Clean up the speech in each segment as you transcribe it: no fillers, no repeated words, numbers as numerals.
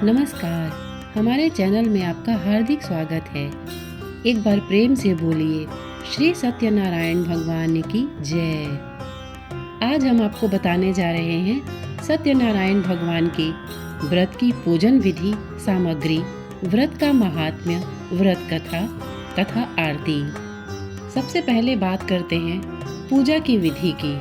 नमस्कार। हमारे चैनल में आपका हार्दिक स्वागत है। एक बार प्रेम से बोलिए श्री सत्यनारायण भगवान की जय। आज हम आपको बताने जा रहे हैं सत्यनारायण भगवान के व्रत की पूजन विधि, सामग्री, व्रत का महात्म्य, व्रत कथा तथा आरती। सबसे पहले बात करते हैं पूजा की विधि की।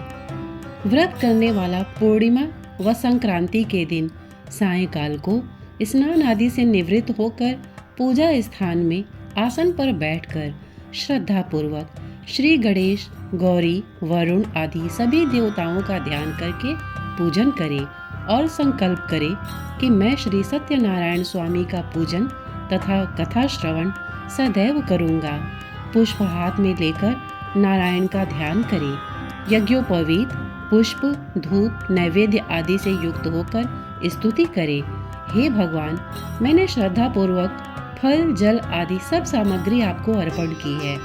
व्रत करने वाला पूर्णिमा व संक्रांति के दिन सायंकाल को स्नान आदि से निवृत्त होकर पूजा स्थान में आसन पर बैठकर श्रद्धा पूर्वक श्री गणेश, गौरी, वरुण आदि सभी देवताओं का ध्यान करके पूजन करे और संकल्प करे कि मैं श्री सत्यनारायण स्वामी का पूजन तथा कथा श्रवण सदैव करूँगा। पुष्प हाथ में लेकर नारायण का ध्यान करे। यज्ञोपवीत पुष्प, धूप, नैवेद्य आदि से युक्त होकर स्तुति करे। हे भगवान, मैंने श्रद्धा पूर्वक फल, जल आदि सब सामग्री आपको अर्पण की है,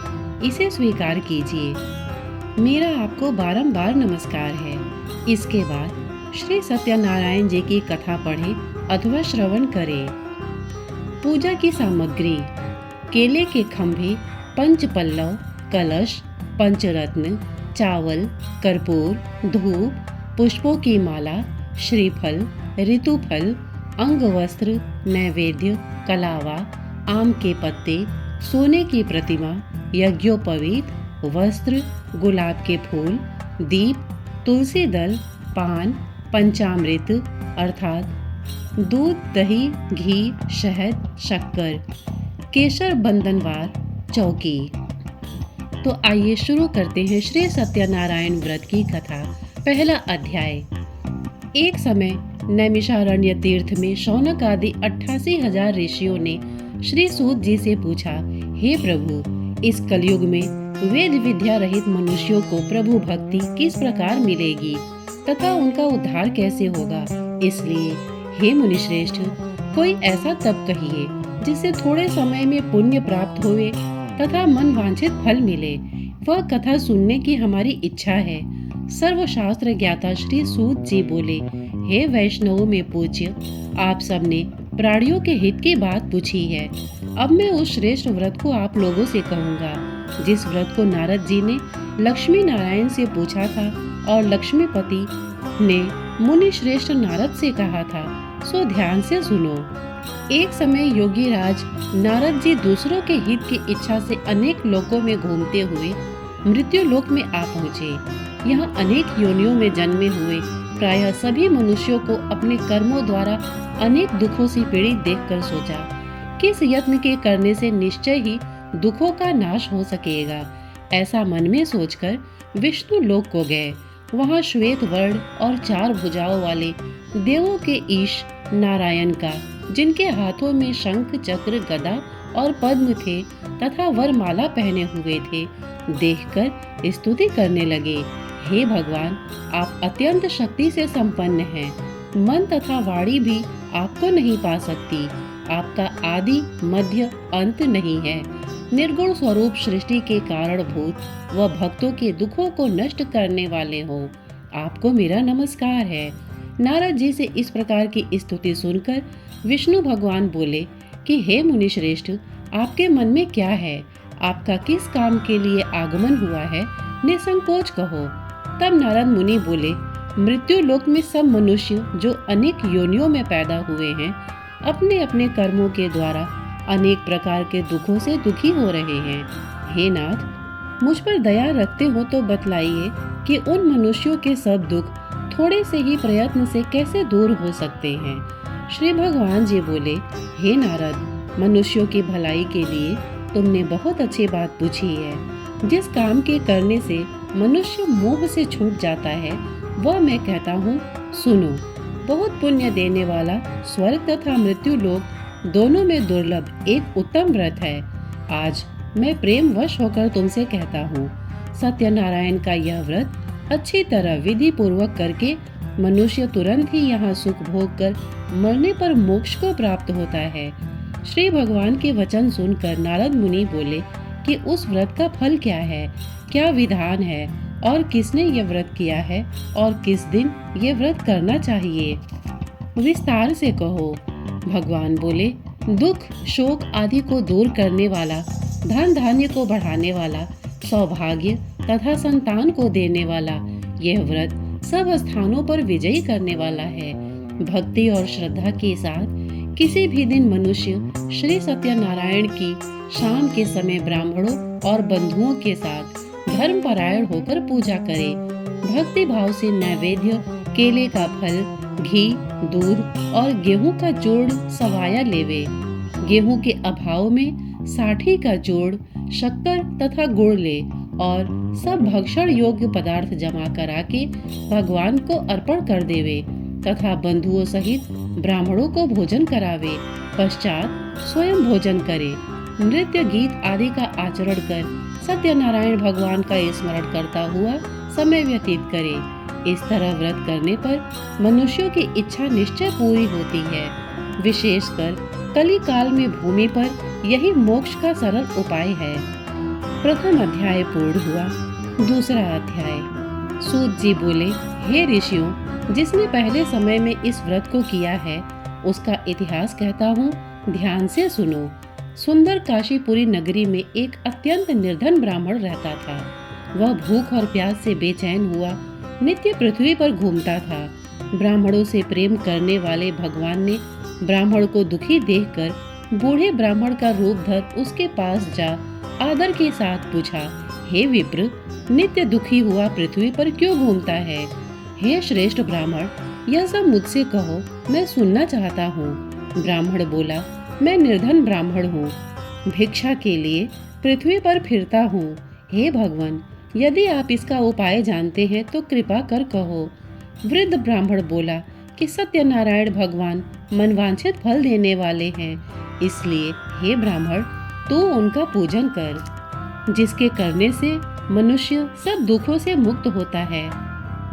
इसे स्वीकार कीजिए। मेरा आपको बारंबार नमस्कार है। इसके बाद श्री सत्यनारायण जी की कथा पढ़ें अथवा श्रवण करें। पूजा की सामग्री: केले के खंभे, पंचपल्लव, कलश, पंचरत्न, चावल, कर्पूर, धूप, पुष्पों की माला, श्रीफल, ऋतुफल, अंगवस्त्र, नैवेद्य, कलावा, आम के पत्ते, सोने की प्रतिमा, यज्ञोपवीत, वस्त्र, गुलाब के फूल, दीप, तुलसी दल, पान, पंचामृत अर्थात दूध, दही, घी, शहद, शक्कर, केसर, बंधनवार, चौकी। तो आइए शुरू करते हैं श्री सत्यनारायण व्रत की कथा। पहला अध्याय। एक समय नैमिषारण्य तीर्थ में शौनक आदि 88,000 ऋषियों ने श्री सूत जी से पूछा, हे प्रभु, इस कलयुग में वेद विद्या रहित मनुष्यों को प्रभु भक्ति किस प्रकार मिलेगी तथा उनका उद्धार कैसे होगा? इसलिए हे मुनिश्रेष्ठ, कोई ऐसा तप कहिए जिससे थोड़े समय में पुण्य प्राप्त होवे तथा मन वांछित फल मिले। वह कथा सुनने की हमारी इच्छा है। सर्वशास्त्र ज्ञाता श्री सूत जी बोले, हे वैष्णवों में पूज्य, आप सबने प्राणियों के हित की बात पूछी है। अब मैं उस श्रेष्ठ व्रत को आप लोगों से कहूँगा जिस व्रत को नारद जी ने लक्ष्मी नारायण से पूछा था और लक्ष्मीपति ने मुनि श्रेष्ठ नारद से कहा था। सो ध्यान से सुनो। एक समय योगी राज नारद जी दूसरों के हित की इच्छा से अनेक लोकों में घूमते हुए मृत्यु लोक में आ पहुँचे। यहाँ अनेक योनियों में जन्मे हुए प्रायः सभी मनुष्यों को अपने कर्मों द्वारा अनेक दुखों से पीड़ित देखकर सोचा, किस यत्न के करने से निश्चय ही दुखों का नाश हो सकेगा। ऐसा मन में सोचकर विष्णु लोक को गए। वहाँ श्वेत वर्ण और 4 भुजाओं वाले देवों के ईश नारायण का, जिनके हाथों में शंख, चक्र, गदा और पद्म थे तथा वरमाला पहने हुए थे, देखकर स्तुति करने लगे। हे भगवान, आप अत्यंत शक्ति से संपन्न हैं। मन तथा वाणी भी आपको नहीं पा सकती। आपका आदि, मध्य, अंत नहीं है। निर्गुण स्वरूप सृष्टि के कारणभूत व भक्तों के दुखों को नष्ट करने वाले हो। आपको मेरा नमस्कार है। नारद जी से इस प्रकार की स्तुति सुनकर विष्णु भगवान बोले कि हे मुनिश्रेष्ठ, आपके मन में क्या है? आपका किस काम के लिए आगमन हुआ है? निसंकोच कहो। तब नारद मुनि बोले, मृत्यु लोक में सब मनुष्य जो अनेक योनियों में पैदा हुए हैं, अपने अपने कर्मों के द्वारा अनेक प्रकार के दुखों से दुखी हो रहे हैं। हे नाथ, मुझ पर दया रखते हो तो बतलाइए कि उन मनुष्यों के सब दुख थोड़े से ही प्रयत्न से कैसे दूर हो सकते हैं? श्री भगवान जी बोले, हे नारद, मनुष्यों की भलाई के लिए तुमने बहुत अच्छी बात पूछी है। जिस काम के करने से मनुष्य मोह से छूट जाता है, वह मैं कहता हूँ, सुनो। बहुत पुण्य देने वाला स्वर्ग तथा मृत्यु लोक दोनों में दुर्लभ एक उत्तम व्रत है। आज मैं प्रेम वश होकर तुमसे कहता हूँ, सत्यनारायण का यह व्रत अच्छी तरह विधि पूर्वक करके मनुष्य तुरंत ही यहाँ सुख भोग कर मरने पर मोक्ष को प्राप्त होता है। श्री भगवान के वचन सुनकर नारद मुनि बोले कि उस व्रत का फल क्या है, क्या विधान है और किसने यह व्रत किया है और किस दिन यह व्रत करना चाहिए? विस्तार से कहो। भगवान बोले, दुख शोक आदि को दूर करने वाला, धन धान्य को बढ़ाने वाला, सौभाग्य तथा संतान को देने वाला यह व्रत सब स्थानों पर विजयी करने वाला है। भक्ति और श्रद्धा के साथ किसी भी दिन मनुष्य श्री सत्यनारायण की शाम के समय ब्राह्मणों और बंधुओं के साथ धर्मपरायण होकर पूजा करे। भक्ति भाव से नैवेद्य, केले का फल, घी, दूध और गेहूं का जोड़ सवाया लेवे। गेहूं के अभाव में साठी का जोड़, शक्कर तथा गुड़ ले और सब भक्षण योग्य पदार्थ जमा करा के भगवान को अर्पण कर देवे तथा बंधुओं सहित ब्राह्मणों को भोजन करावे। पश्चात स्वयं भोजन करे। नृत्य गीत आदि का आचरण कर सत्यनारायण भगवान का स्मरण करता हुआ समय व्यतीत करे। इस तरह व्रत करने पर मनुष्यों की इच्छा निश्चय पूरी होती है। विशेषकर कली काल में भूमि पर यही मोक्ष का सरल उपाय है। प्रथम अध्याय पूर्ण हुआ। दूसरा अध्याय। सूत जी बोले, हे ऋषियों, जिसने पहले समय में इस व्रत को किया है उसका इतिहास कहता हूँ, ध्यान से सुनो। सुंदर काशीपुरी नगरी में एक अत्यंत निर्धन ब्राह्मण रहता था। वह भूख और प्यास से बेचैन हुआ नित्य पृथ्वी पर घूमता था। ब्राह्मणों से प्रेम करने वाले भगवान ने ब्राह्मण को दुखी देखकर बूढ़े ब्राह्मण का रूप धर उसके पास जा आदर के साथ पूछा, हे विप्र, नित्य दुखी हुआ पृथ्वी पर क्यों घूमता है? हे श्रेष्ठ ब्राह्मण, यह सब मुझसे कहो, मैं सुनना चाहता हूँ। ब्राह्मण बोला, मैं निर्धन ब्राह्मण हूँ, भिक्षा के लिए पृथ्वी पर फिरता हूँ। हे भगवान, यदि आप इसका उपाय जानते हैं तो कृपा कर कहो। वृद्ध ब्राह्मण बोला कि सत्यनारायण भगवान मनवांछित फल देने वाले हैं, इसलिए हे ब्राह्मण, तू उनका पूजन कर, जिसके करने से मनुष्य सब दुखों से मुक्त होता है।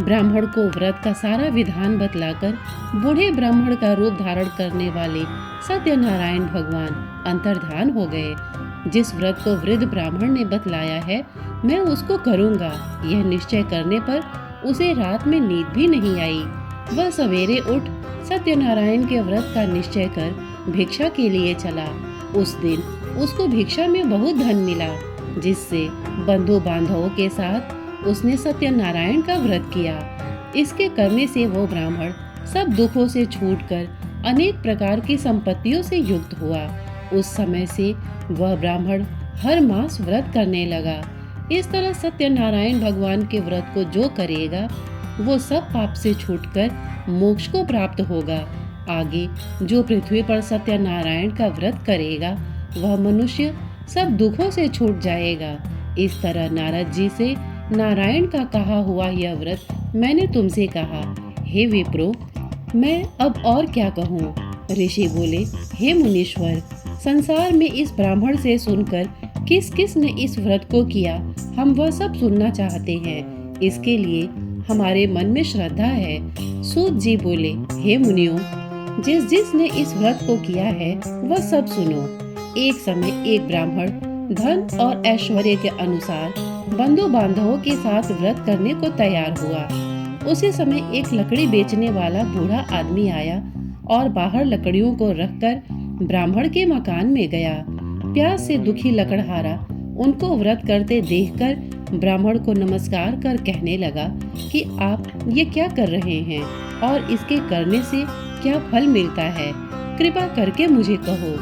ब्राह्मण को व्रत का सारा विधान बतलाकर बूढ़े ब्राह्मण का रूप धारण करने वाले सत्यनारायण भगवान अंतर्धान हो गए। जिस व्रत को वृद्ध ब्राह्मण ने बतलाया है, मैं उसको करूँगा, यह निश्चय करने पर उसे रात में नींद भी नहीं आई। वह सवेरे उठ सत्यनारायण के व्रत का निश्चय कर भिक्षा के लिए चला। उस दिन उसको भिक्षा में बहुत धन मिला, जिससे बंधु बांधवों के साथ उसने सत्यनारायण का व्रत किया। इसके करने से वो ब्राह्मण सब दुखों से छूटकर अनेक प्रकार की संपत्तियों से युक्त हुआ। उस समय से वह ब्राह्मण हर मास व्रत करने लगा। इस तरह सत्यनारायण भगवान के व्रत को जो करेगा वो सब पाप से छूटकर मोक्ष को प्राप्त होगा। आगे जो पृथ्वी पर सत्यनारायण का व्रत करेगा वह मनुष्य सब दुखों से छूट जाएगा। इस तरह नारद जी से नारायण का कहा हुआ यह व्रत मैंने तुमसे कहा। हे विप्रो, मैं अब और क्या कहूँ? ऋषि बोले, हे मुनीश्वर, संसार में इस ब्राह्मण से सुनकर किस किस ने इस व्रत को किया, हम वह सब सुनना चाहते हैं। इसके लिए हमारे मन में श्रद्धा है। सूत जी बोले, हे मुनियों, जिस जिसने इस व्रत को किया है वह सब सुनो। एक समय एक ब्राह्मण धन और ऐश्वर्य के अनुसार बंधु बांधवों के साथ व्रत करने को तैयार हुआ। उसी समय एक लकड़ी बेचने वाला बूढ़ा आदमी आया और बाहर लकड़ियों को रखकर ब्राह्मण के मकान में गया। प्यास से दुखी लकड़हारा उनको व्रत करते देखकर ब्राह्मण को नमस्कार कर कहने लगा कि आप ये क्या कर रहे हैं और इसके करने से क्या फल मिलता है, कृपा करके मुझे कहो।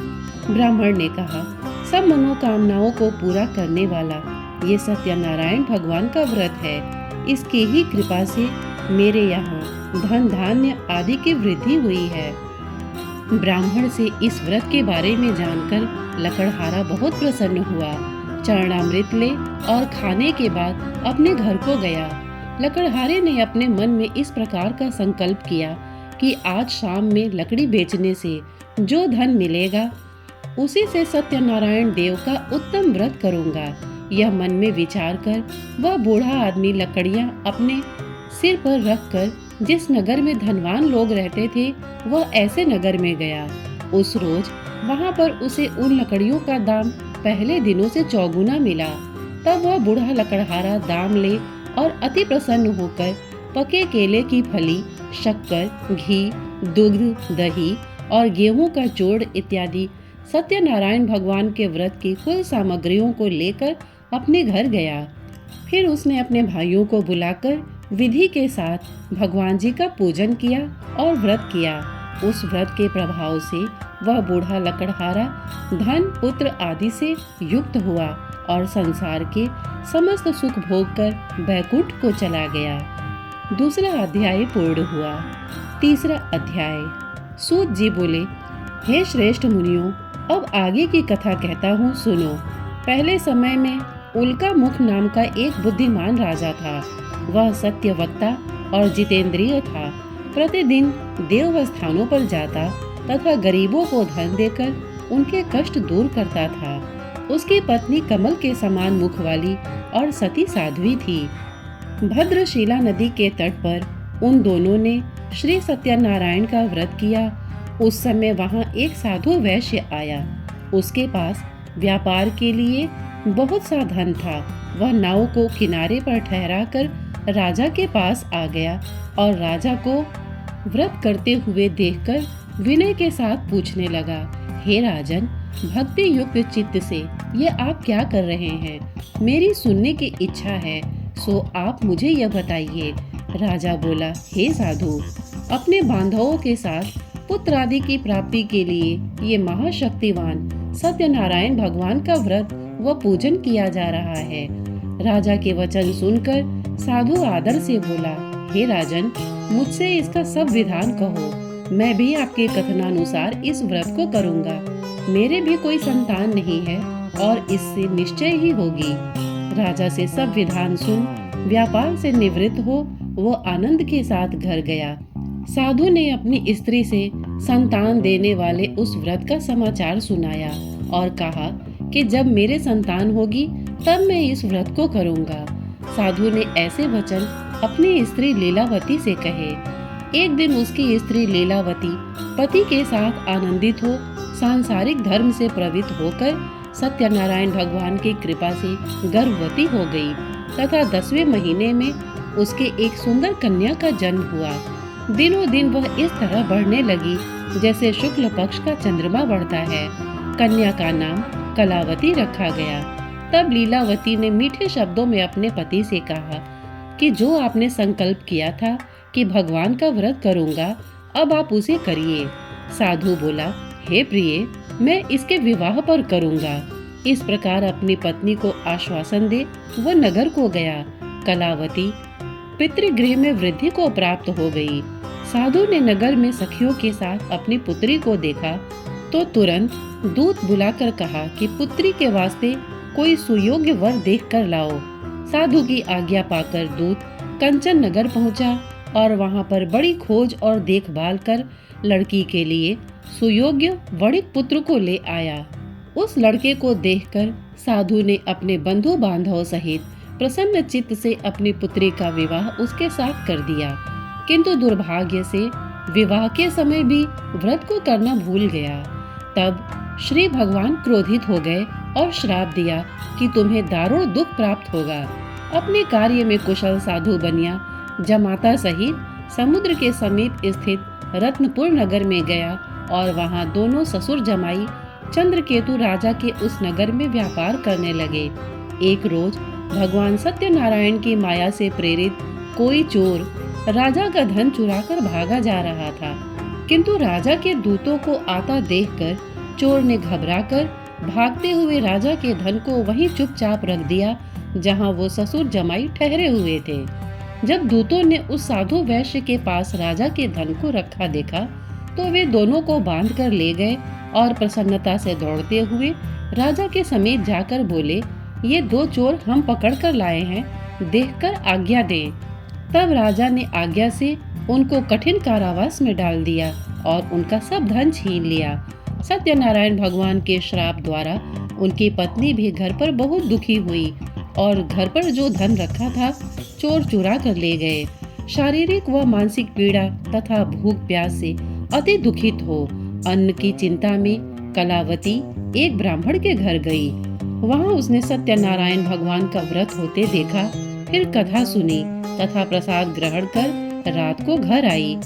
ब्राह्मण ने कहा, सब मनोकामनाओं को पूरा करने वाला ये सत्यनारायण भगवान का व्रत है। इसकी ही कृपा से मेरे यहाँ धन धान्य आदि की वृद्धि हुई है। ब्राह्मण से इस व्रत के बारे में जानकर लकड़हारा बहुत प्रसन्न हुआ। चरणामृत ले और खाने के बाद अपने घर को गया। लकड़हारे ने अपने मन में इस प्रकार का संकल्प किया कि आज शाम में लकड़ी बेचने से जो धन मिलेगा उसी से सत्यनारायण देव का उत्तम व्रत करूंगा। यह मन में विचार कर वह बूढ़ा आदमी लकड़ियां अपने सिर पर रखकर जिस नगर में धनवान लोग रहते थे वह ऐसे नगर में गया। उस रोज वहां पर उसे उन लकड़ियों का दाम पहले दिनों से चौगुना मिला। तब वह बूढ़ा लकड़हारा दाम ले और अति प्रसन्न होकर पके केले की फली, शक्कर, घी, दुग्ध, दही और गेहूं का चूर्ण इत्यादि सत्यनारायण भगवान के व्रत की कुल सामग्रियों को लेकर अपने घर गया। फिर उसने अपने भाइयों को बुलाकर विधि के साथ भगवान जी का पूजन किया और व्रत किया। उस व्रत के प्रभाव से वह बूढ़ा लकड़हारा धन पुत्र आदि से युक्त हुआ और संसार के समस्त सुख भोग कर बैकुंठ को चला गया। दूसरा अध्याय पूर्ण हुआ। तीसरा अध्याय। सूत जी बोले, हे श्रेष्ठ मुनियों, अब आगे की कथा कहता हूँ, सुनो। पहले समय में उल्का मुख नाम का एक बुद्धिमान राजा था। वह सत्य वक्ता और जितेंद्रिय था। प्रतिदिन देव स्थानों पर जाता तथा गरीबों को धन देकर उनके कष्ट दूर करता था। उसकी पत्नी कमल के समान मुख वाली और सती साध्वी थी। भद्रशिला नदी के तट पर उन दोनों ने श्री सत्यनारायण का व्रत किया। उस समय वहां एक साधु वैश्य आया। उसके पास व्यापार के लिए बहुत सा धन था। वह नाव को किनारे पर ठहराकर राजा के पास आ गया और राजा को व्रत करते हुए देखकर विनय के साथ पूछने लगा, हे राजन, भक्ति युक्त चित्त से ये आप क्या कर रहे हैं? मेरी सुनने की इच्छा है, सो आप मुझे यह बताइए। राजा बोला, हे साधु, अपने बांधवों के साथ पुत्र आदि की प्राप्ति के लिए ये महाशक्तिवान सत्यनारायण भगवान का व्रत व पूजन किया जा रहा है। राजा के वचन सुनकर साधु आदर से बोला, हे राजन, मुझसे इसका सब विधान कहो। मैं भी आपके कथनानुसार इस व्रत को करूँगा। मेरे भी कोई संतान नहीं है और इससे निश्चय ही होगी। राजा से सब विधान सुन व्यापार से निवृत्त हो वो आनंद के साथ घर गया। साधु ने अपनी स्त्री से संतान देने वाले उस व्रत का समाचार सुनाया और कहा कि जब मेरे संतान होगी तब मैं इस व्रत को करूँगा। साधु ने ऐसे वचन अपनी स्त्री लीलावती से कहे। एक दिन उसकी स्त्री लीलावती पति के साथ आनंदित हो सांसारिक धर्म से प्रवृत्त होकर सत्यनारायण भगवान की कृपा से गर्भवती हो गई तथा 10वें महीने में उसके एक सुंदर कन्या का जन्म हुआ। दिनों दिन वह इस तरह बढ़ने लगी जैसे शुक्ल पक्ष का चंद्रमा बढ़ता है। कन्या का नाम कलावती रखा गया। तब लीलावती ने मीठे शब्दों में अपने पति से कहा कि जो आपने संकल्प किया था कि भगवान का व्रत करूंगा, अब आप उसे करिए। साधु बोला, हे प्रिय, मैं इसके विवाह पर करूंगा। इस प्रकार अपनी पत्नी को आश्वासन दे वो नगर को गया। कलावती पितृगृह में वृद्धि को प्राप्त हो गई। साधु ने नगर में सखियों के साथ अपनी पुत्री को देखा तो तुरंत दूत बुलाकर कहा कि पुत्री के वास्ते कोई सुयोग्य वर देख कर लाओ। साधु की आज्ञा पाकर दूत कंचन नगर पहुंचा और वहां पर बड़ी खोज और देखभाल कर लड़की के लिए सुयोग्य वणिक पुत्र को ले आया। उस लड़के को देखकर साधु ने अपने बंधु बांधव सहित प्रसन्न चित्त से अपनी पुत्री का विवाह उसके साथ कर दिया। किंतु दुर्भाग्य से विवाह के समय भी व्रत को करना भूल गया। तब श्री भगवान क्रोधित हो गए और श्राप दिया कि तुम्हें दारुण दुख प्राप्त होगा। अपने कार्य में कुशल साधु बनिया जमाता सहित समुद्र के समीप स्थित रत्नपुर नगर में गया और वहां दोनों ससुर जमाई चंद्रकेतु राजा के उस नगर में व्यापार करने लगे। एक रोज भगवान सत्यनारायण की माया से प्रेरित कोई चोर राजा का धन चुराकर भागा जा रहा था, किंतु राजा के दूतों को आता देखकर चोर ने घबराकर भागते हुए राजा के धन को वहीं चुपचाप रख दिया जहां वो ससुर जमाई ठहरे हुए थे। जब दूतों ने उस साधु वैश्य के पास राजा के धन को रखा देखा तो वे दोनों को बांध कर ले गए और प्रसन्नता से दौड़ते हुए राजा के समीप जाकर बोले, ये दो चोर हम पकड़ कर लाए हैं, देखकर आज्ञा दें। तब राजा ने आज्ञा से उनको कठिन कारावास में डाल दिया और उनका सब धन छीन लिया। सत्यनारायण भगवान के श्राप द्वारा उनकी पत्नी भी घर पर बहुत दुखी हुई और घर पर जो धन रखा था चोर चुरा कर ले गए। शारीरिक व मानसिक पीड़ा तथा भूख प्यास से अति दुखित हो अन्न की चिंता में कलावती एक ब्राह्मण के घर गई। वहां उसने सत्यनारायण भगवान का व्रत होते देखा, फिर कथा सुनी तथा प्रसाद ग्रहण कर रात को घर आई।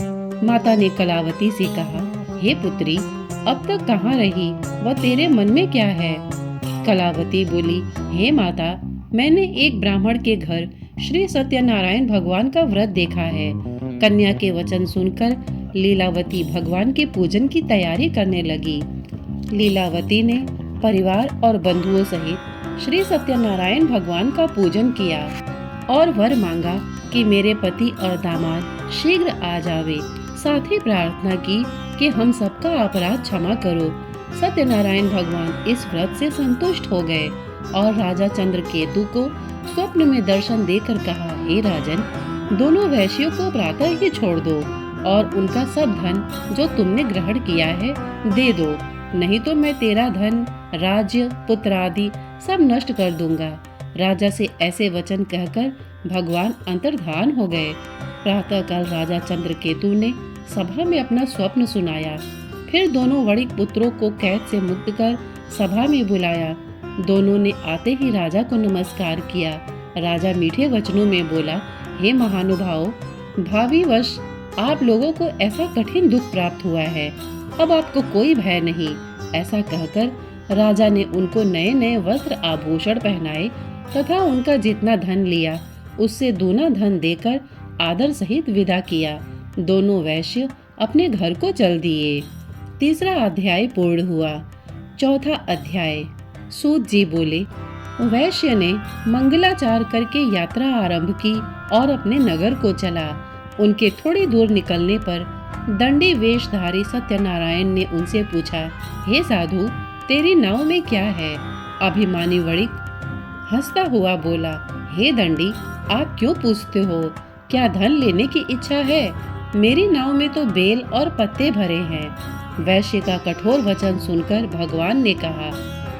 माता ने कलावती से कहा, हे पुत्री, अब तक कहाँ रही, वह तेरे मन में क्या है? कलावती बोली, हे माता, मैंने एक ब्राह्मण के घर श्री सत्यनारायण भगवान का व्रत देखा है। कन्या के वचन सुनकर लीलावती भगवान के पूजन की तैयारी करने लगी। लीलावती ने परिवार और बंधुओं सहित श्री सत्यनारायण भगवान का पूजन किया और वर मांगा कि मेरे पति और दामाद शीघ्र आ जावे। साथ ही प्रार्थना की कि हम सबका अपराध क्षमा करो। सत्यनारायण भगवान इस व्रत से संतुष्ट हो गए और राजा चंद्रकेतु को स्वप्न में दर्शन देकर कहा, हे राजन, दोनों वैश्यों को प्रातः ही छोड़ दो और उनका सब धन जो तुमने ग्रहण किया है दे दो, नहीं तो मैं तेरा धन, राज्य, पुत्र आदि सब नष्ट कर दूंगा। राजा से ऐसे वचन कहकर भगवान अंतर्धान हो गए। प्रातःकाल राजा चंद्रकेतु ने सभा में अपना स्वप्न सुनाया। फिर दोनों वणिक पुत्रों को कैद से मुक्त कर सभा में बुलाया। दोनों ने आते ही राजा को नमस्कार किया। राजा मीठे वचनों में बोला, हे महानुभाव, भावी वर्ष आप लोगों को ऐसा कठिन दुख प्राप्त हुआ है, अब आपको कोई भय नहीं। ऐसा कहकर राजा ने उनको नए नए वस्त्र आभूषण पहनाए तथा उनका जितना धन लिया उससे दूना धन देकर आदर सहित विदा किया। दोनों वैश्य अपने घर को चल दिए। तीसरा अध्याय पूर्ण हुआ। चौथा अध्याय। सूत जी बोले, वैश्य ने मंगलाचार करके यात्रा आरंभ की और अपने नगर को चला। उनके थोड़ी दूर निकलने पर दंडी वेशधारी सत्यनारायण ने उनसे पूछा, हे साधु, तेरी नाव में क्या है? अभिमानी वणिक हंसता हुआ बोला, हे दंडी, आप क्यों पूछते हो? क्या धन लेने की इच्छा है? मेरी नाव में तो बेल और पत्ते भरे हैं। वैश्य का कठोर वचन सुनकर भगवान ने कहा,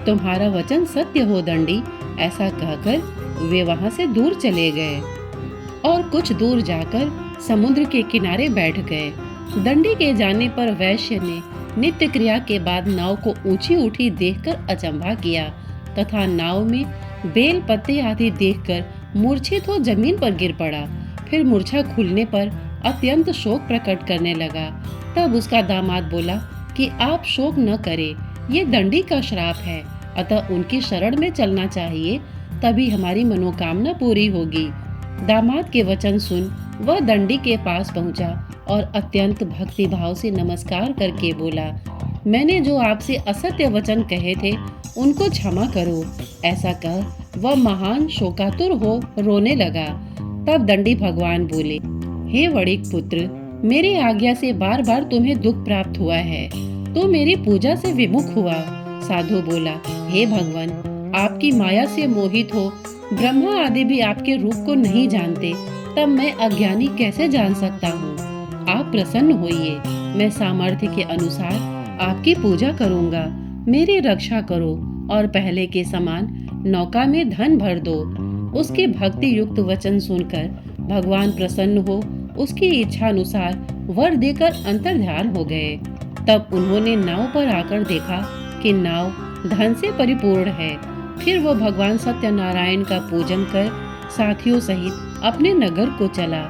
तुम्हारा वचन सत्य हो दंडी। ऐसा कहकर वे वहां से दूर चले गए और कुछ दूर जाकर समुद्र के किनारे बैठ गए। दंडी के जाने पर वैश्य ने नित्य क्रिया के बाद नाव को ऊंची उठी देखकर अचंभा किया तथा नाव में बेल पत्ते आदि देखकर मूर्छित हो जमीन पर गिर पड़ा। फिर मूर्छा खुलने पर अत्यंत शोक प्रकट करने लगा। तब उसका दामाद बोला कि आप शोक न करें, ये दंडी का श्राप है, अतः उनकी शरण में चलना चाहिए, तभी हमारी मनोकामना पूरी होगी। दामाद के वचन सुन वह दंडी के पास पहुंचा और अत्यंत भक्ति भाव से नमस्कार करके बोला, मैंने जो आपसे असत्य वचन कहे थे उनको क्षमा करो। ऐसा कह वह महान शोकातुर हो रोने लगा। तब दंडी भगवान बोले, हे वणिक पुत्र, मेरी आज्ञा से बार बार तुम्हें दुख प्राप्त हुआ है, तो मेरी पूजा से विमुख हुआ। साधु बोला, हे भगवान, आपकी माया से मोहित हो ब्रह्मा आदि भी आपके रूप को नहीं जानते, तब मैं अज्ञानी कैसे जान सकता हूँ? आप प्रसन्न होइए, मैं सामर्थ्य के अनुसार आपकी पूजा करूँगा। मेरी रक्षा करो और पहले के समान नौका में धन भर दो। उसके भक्ति युक्त वचन सुनकर भगवान प्रसन्न हो उसकी इच्छा अनुसार वर देकर अंतर्ध्यान हो गए। तब उन्होंने नाव पर आकर देखा कि नाव धन से परिपूर्ण है। फिर वो भगवान सत्यनारायण का पूजन कर साथियों सहित अपने नगर को चला।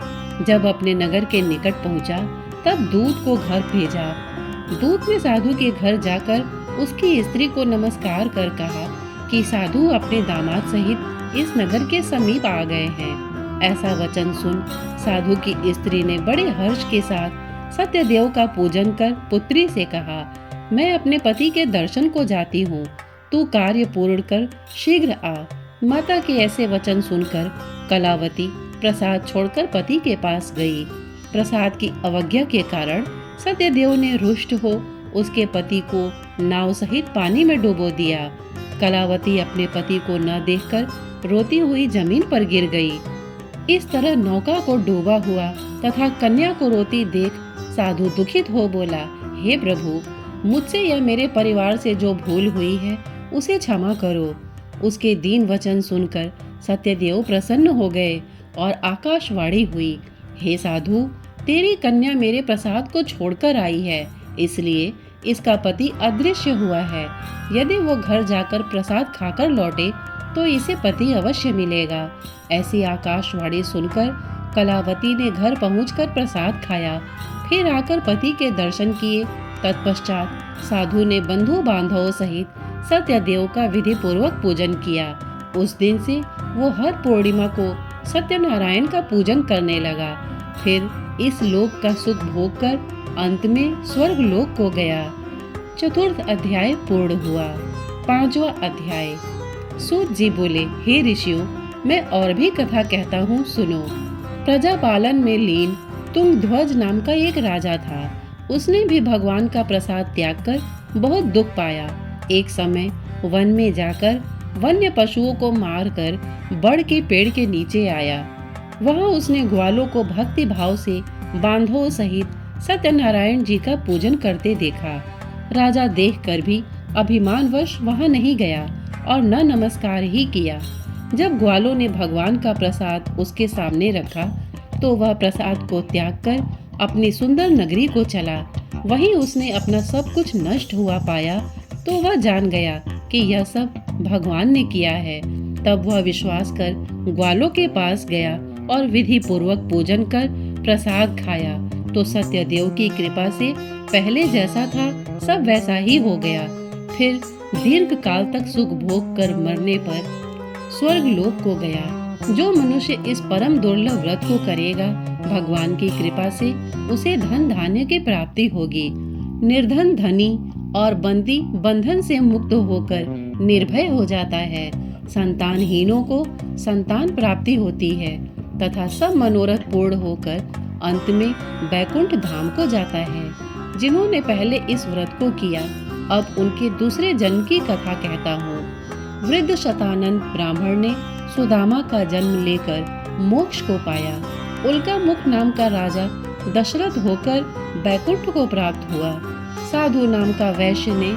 जब अपने नगर के निकट पहुंचा, तब दूत को घर भेजा। दूत ने साधु के घर जाकर उसकी स्त्री को नमस्कार कर कहा कि साधु अपने दामाद सहित इस नगर के समीप आ गए हैं। ऐसा वचन सुन साधु की स्त्री ने बड़े हर्ष के साथ सत्यदेव का पूजन कर पुत्री से कहा, मैं अपने पति के दर्शन को जाती हूँ, तू कार्य पूर्ण कर शीघ्र आ। माता के ऐसे वचन सुनकर कलावती प्रसाद छोड़कर पति के पास गई। प्रसाद की अवज्ञा के कारण सत्यदेव ने रुष्ट हो उसके पति को नाव सहित पानी में डुबो दिया। कलावती अपने पति को न देखकर रोती हुई जमीन पर गिर गई। इस तरह नौका को डूबा हुआ तथा कन्या को रोती देख साधु दुखित हो बोला, हे प्रभु, मुझसे या मेरे परिवार से जो भूल हुई है उसे क्षमा करो। उसके दीन वचन सुनकर सत्यदेव प्रसन्न हो गए और आकाशवाणी हुई, हे साधु, तेरी कन्या मेरे प्रसाद को छोड़कर आई है, इसलिए इसका पति अदृश्य हुआ है। यदि वो घर जाकर प्रसाद खाकर लौटे तो इसे पति अवश्य मिलेगा। ऐसी आकाशवाणी सुनकर कलावती ने घर पहुंचकर प्रसाद खाया। फिर आकर पति के दर्शन किए तत्पश्चात साधु ने बंधु बांधवों सहित सत्यदेव का विधि पूर्वक पूजन किया। उस दिन से वो हर पूर्णिमा को सत्यनारायण का पूजन करने लगा। फिर इस लोक का सुख भोग कर अंत में स्वर्ग लोक को गया। चतुर्थ अध्याय पूर्ण हुआ। पांचवा अध्याय। सूत जी बोले, हे ऋषियों, मैं और भी कथा कहता हूँ, सुनो। प्रजापालन में लीन तुंगध्वज नाम का एक राजा था। उसने भी भगवान का प्रसाद त्याग कर बहुत दुख पाया। एक समय वन में जाकर वन्य पशुओं को मारकर बड़ के पेड़ के नीचे आया। वहां उसने ग्वालों को भक्ति भाव से बांधवों सहित सत्यनारायण जी का पूजन करते देखा। राजा देखकर भी अभिमानवश वहां नहीं गया और न नमस्कार ही किया। जब ग्वालों ने भगवान का प्रसाद उसके सामने रखा तो वह प्रसाद को त्याग कर अपनी सुंदर नगरी को चला। वहीं उसने अपना सब कुछ नष्ट हुआ पाया तो वह जान गया कि यह सब भगवान ने किया है। तब वह विश्वास कर ग्वालों के पास गया और विधि पूर्वक पूजन कर प्रसाद खाया तो सत्यदेव की कृपा से पहले जैसा था सब वैसा ही हो गया। फिर दीर्घ काल तक सुख भोग कर मरने पर स्वर्ग लोक को गया। जो मनुष्य इस परम दुर्लभ व्रत को करेगा, भगवान की कृपा से उसे धन धान्य की प्राप्ति होगी। निर्धन धनी और बंदी बंधन से मुक्त होकर निर्भय हो जाता है। संतानहीनों को संतान प्राप्ति होती है तथा सब मनोरथ पूर्ण होकर अंत में बैकुंठ धाम को जाता है। जिन्होंने पहले इस व्रत को किया, अब उनके दूसरे जन्म की कथा कहता हूँ। वृद्ध शतानंद ब्राह्मण ने सुदामा का जन्म लेकर मोक्ष को पाया। उल्का मुख नाम का राजा दशरथ होकर बैकुंठ को प्राप्त हुआ। साधु नाम का वैश्य ने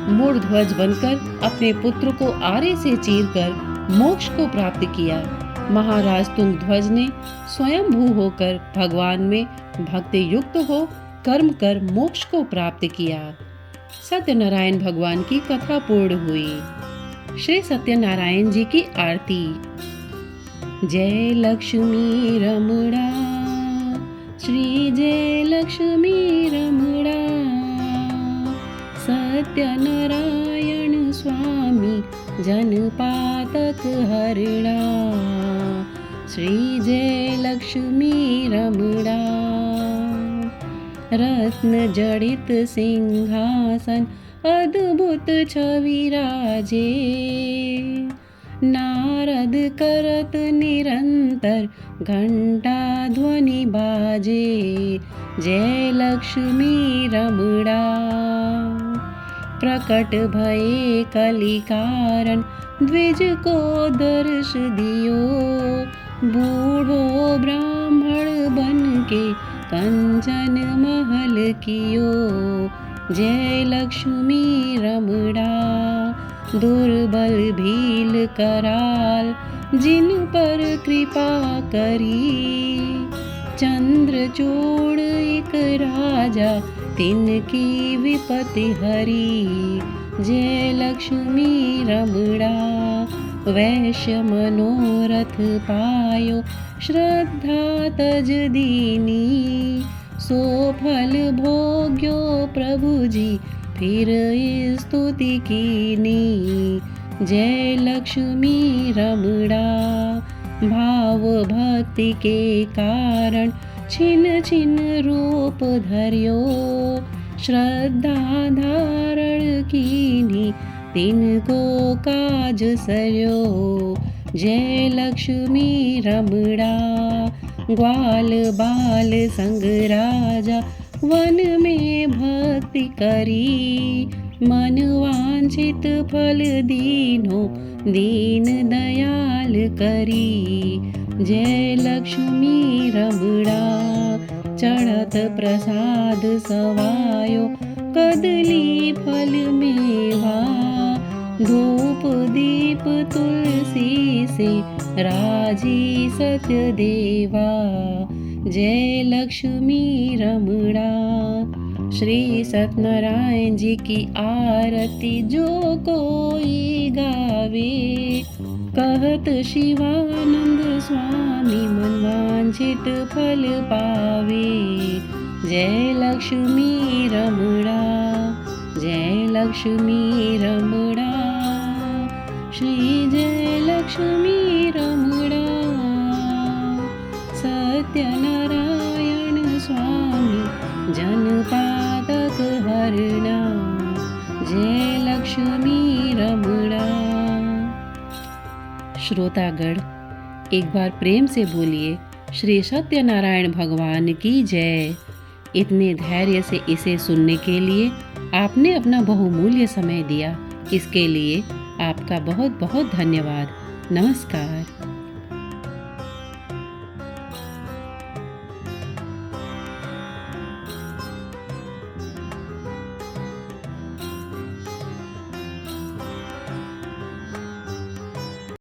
मूढ़ध्वज बनकर अपने पुत्र को आरे से चीरकर मोक्ष को प्राप्त किया। महाराज तुंगध्वज ने स्वयंभू होकर भगवान में भक्ति युक्त हो कर्म कर मोक्ष को प्राप्त किया। सत्यनारायण भगवान की कथा पूर्ण हुई। श्री सत्यनारायण जी की आरती। जय लक्ष्मी रमणा, श्री जय लक्ष्मी रमणा, सत्यनारायण स्वामी जनपातक हरणा, श्री जय लक्ष्मी रमणा। रत्न जड़ित सिंहासन अद्भुत छवि राजे, नारद करत निरंतर घंटा ध्वनि बाजे। जय लक्ष्मी रमणा। प्रकट भये कलि कारण द्विज को दर्श दियो, बूढ़ो ब्राह्मण बन के कंचन महल कियो। जय लक्ष्मी रमणा। दुर्बल भील कराल जिन पर कृपा करी, चंद्रचूड़ एक राजा तिनकी विपत्ति हरी। जय लक्ष्मी रमणा। वैश्य मनोरथ पायो श्रद्धा तज दीनी, सो फल भोग्यो प्रभु जी फिर स्तुति कीनी। जय लक्ष्मी रमणा। भाव भक्ति के कारण छिन छिन रूप धर्यो, श्रद्धा धारण कीनी तिनको काज सर्यो। जय लक्ष्मी रमणा। ग्वाल बाल संग राजा वन में भक्ति करी, मन वांछित फल दीनो दीन दयाल करी। जय लक्ष्मी रमणा। चढ़त प्रसाद सवायो कदली फल मेवा, धूप दीप तुलसी से राजी सत्य देवा। जय लक्ष्मी रमणा। श्री सत्यनारायण जी की आरती जो कोई गावे, कहत शिवानंद स्वामी मनवांछित फल पावे। जय लक्ष्मी रमणा, जय लक्ष्मी रमणा, श्री जय लक्ष्मी रमणा। सत्यनारायण स्वामी जनपातक हरणा, जय लक्ष्मी रमणा। श्रोतागण, एक बार प्रेम से बोलिए श्री सत्यनारायण भगवान की जय। इतने धैर्य से इसे सुनने के लिए आपने अपना बहुमूल्य समय दिया, इसके लिए आपका बहुत बहुत धन्यवाद। नमस्कार।